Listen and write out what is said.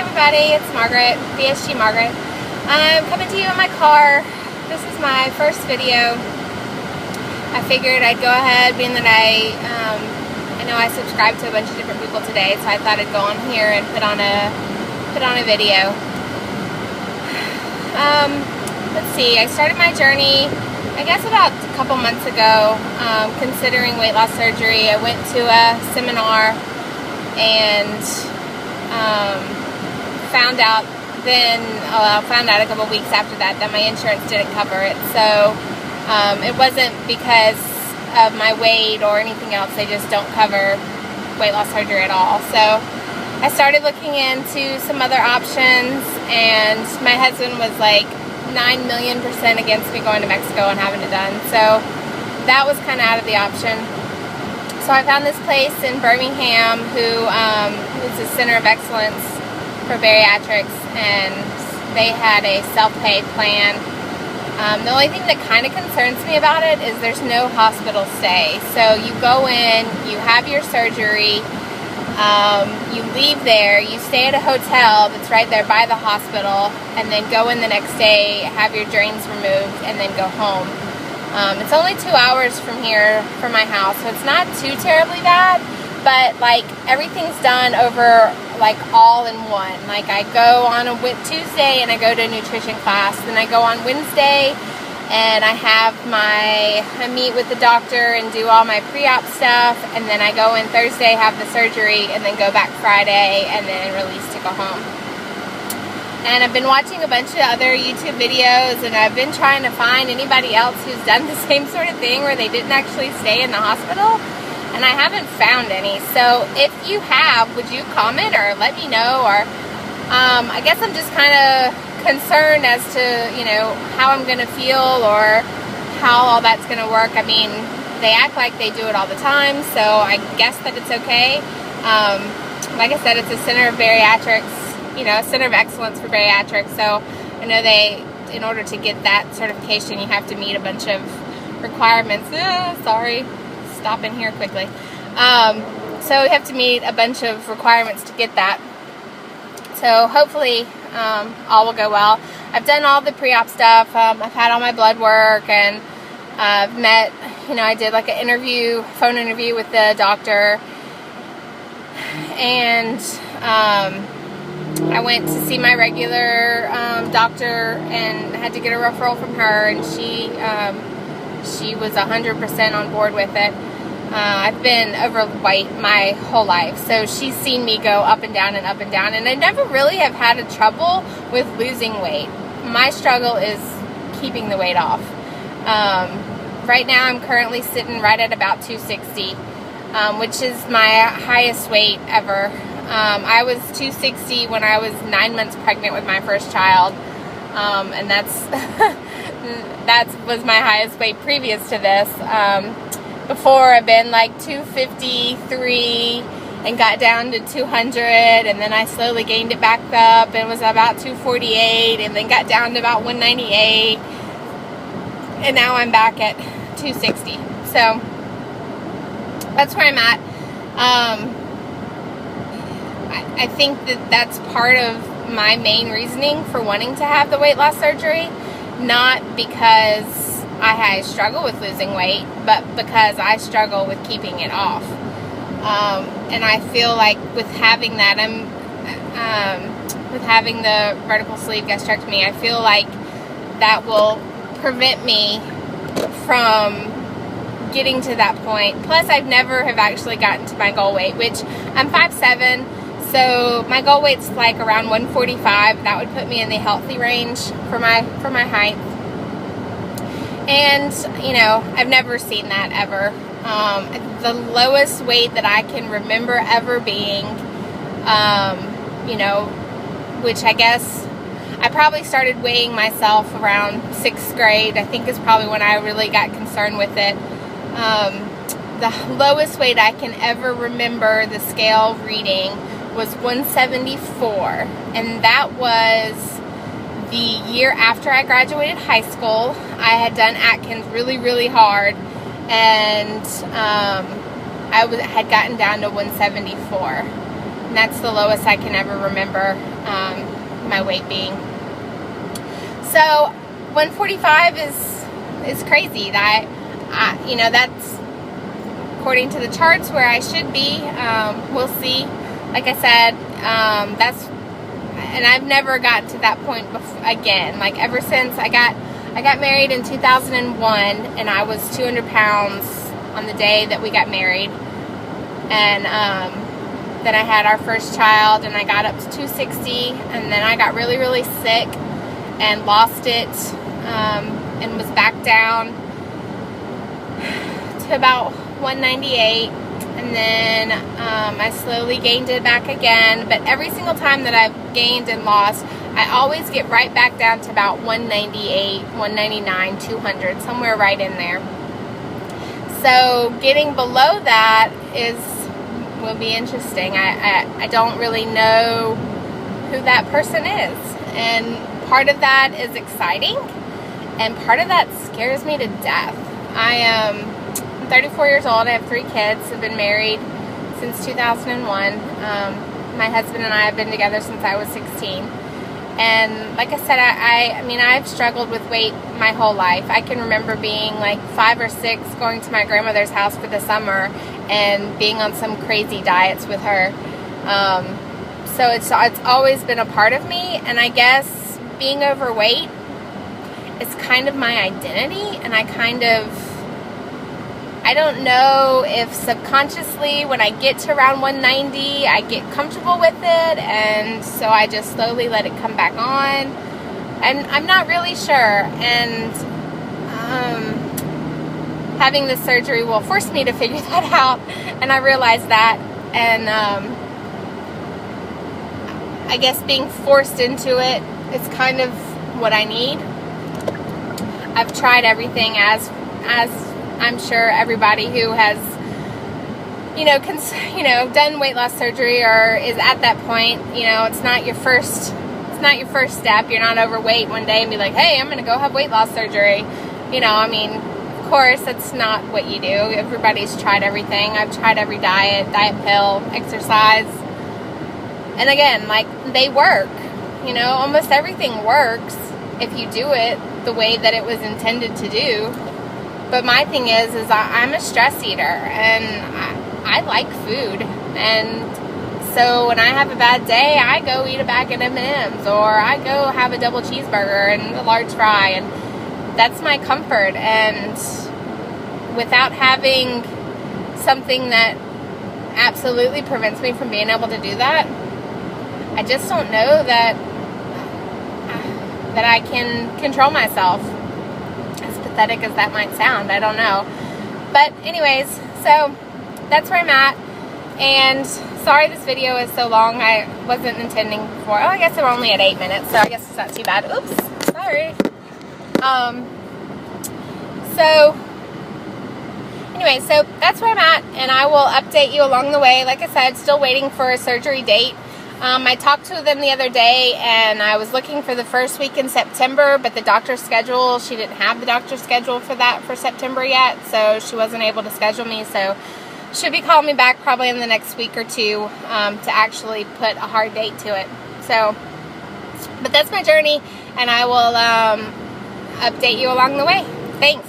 everybody, it's Margaret, VSG Margaret. I'm coming to you in my car. This is my first video. I figured I'd go ahead, being that I know I subscribed to a bunch of different people today, so I thought I'd go on here and put on a video. Let's see, I started my journey, I guess about a couple months ago, considering weight loss surgery. I went to a seminar and found out a couple weeks after that my insurance didn't cover it. So it wasn't because of my weight or anything else. They just don't cover weight loss surgery at all. So I started looking into some other options, and my husband was like 9,000,000% against me going to Mexico and having it done. So that was kind of out of the option. So I found this place in Birmingham who's a center of excellence for bariatrics, and they had a self-pay plan. The only thing that kind of concerns me about it is there's no hospital stay. So you go in, you have your surgery, you leave there, you stay at a hotel that's right there by the hospital, and then go in the next day, have your drains removed, and then go home. It's only 2 hours from here, from my house, so it's not too terribly bad, but like everything's done over like all in one. Like I go on a Tuesday and I go to a nutrition class, then I go on Wednesday and I meet with the doctor and do all my pre-op stuff, and then I go in Thursday, have the surgery, and then go back Friday and then released to go home. And I've been watching a bunch of other YouTube videos, and I've been trying to find anybody else who's done the same sort of thing where they didn't actually stay in the hospital, and I haven't found any. So if you have, would you comment or let me know? Or I guess I'm just kind of concerned as to, you know, how I'm going to feel or how all that's going to work. I mean, they act like they do it all the time, so I guess that it's okay. Like I said, it's a center of bariatrics, you know, a center of excellence for bariatrics. So I know in order to get that certification, you have to meet a bunch of requirements. Sorry, stop in here quickly. So you have to meet a bunch of requirements to get that. So hopefully all will go well. I've done all the pre-op stuff. I've had all my blood work, and I've met, you know, I did like an phone interview with the doctor, and I went to see my regular doctor and had to get a referral from her, and she was 100% on board with it. I've been overweight my whole life, so she's seen me go up and down and up and down, and I never really have had a trouble with losing weight. My struggle is keeping the weight off. Right now I'm currently sitting right at about 260, which is my highest weight ever. I was 260 when I was 9 months pregnant with my first child, and that was my highest weight previous to this. Before, I've been like 253 and got down to 200, and then I slowly gained it back up and was about 248, and then got down to about 198, and now I'm back at 260. So that's where I'm at. I think that's part of my main reasoning for wanting to have the weight loss surgery, not because I struggle with losing weight, but because I struggle with keeping it off. And I feel like with having that, with having the vertical sleeve gastrectomy, I feel like that will prevent me from getting to that point. Plus, I've never have actually gotten to my goal weight, which I'm 5'7", so my goal weight's like around 145. That would put me in the healthy range for my height. And, you know, I've never seen that ever. The lowest weight that I can remember ever being, you know, which I guess I probably started weighing myself around 6th grade, I think is probably when I really got concerned with it. The lowest weight I can ever remember the scale reading was 174, and that was the year after I graduated high school. I had done Atkins really, really hard, and I had gotten down to 174. And that's the lowest I can ever remember my weight being. So 145 is crazy. That you know, that's according to the charts where I should be. We'll see. Like I said, and I've never gotten to that point again. Like ever since I got married in 2001, and I was 200 pounds on the day that we got married, and then I had our first child, and I got up to 260, and then I got really, really sick and lost it, and was back down to about 198, and then I slowly gained it back again. But every single time that I've gained and lost, I always get right back down to about 198, 199, 200, somewhere right in there. So getting below that will be interesting. I don't really know who that person is, and part of that is exciting, and part of that scares me to death. I'm 34 years old. I have 3 kids. I've been married since 2001. My husband and I have been together since I was 16. And like I said, I mean, I've struggled with weight my whole life. I can remember being like 5 or 6, going to my grandmother's house for the summer and being on some crazy diets with her. So it's always been a part of me, and I guess being overweight is kind of my identity, and I don't know if subconsciously when I get to around 190, I get comfortable with it, and so I just slowly let it come back on, and I'm not really sure. And having this surgery will force me to figure that out, and I realize that, and I guess being forced into it is kind of what I need. I've tried everything, as I'm sure everybody who has, done weight loss surgery or is at that point, it's not your first step. You're not overweight one day and be like, hey, I'm going to go have weight loss surgery. Of course, that's not what you do. Everybody's tried everything. I've tried every diet pill, exercise. And again, like, they work. Almost everything works if you do it the way that it was intended to do. But my thing is I'm a stress eater, and I like food, and so when I have a bad day, I go eat a bag of M&Ms, or I go have a double cheeseburger and a large fry, and that's my comfort. And without having something that absolutely prevents me from being able to do that, I just don't know that I can control myself. Pathetic as that might sound, I don't know. But anyways, so that's where I'm at, and sorry this video is so long. I wasn't intending for, I guess we're only at 8 minutes, so I guess it's not too bad. Oops, sorry. So anyway, so that's where I'm at, and I will update you along the way. Like I said, still waiting for a surgery date. I talked to them the other day, and I was looking for the first week in September, but the doctor's schedule, she didn't have the doctor's schedule for September yet, so she wasn't able to schedule me. So she'll be calling me back probably in the next week or two to actually put a hard date to it. So, but that's my journey, and I will update you along the way. Thanks.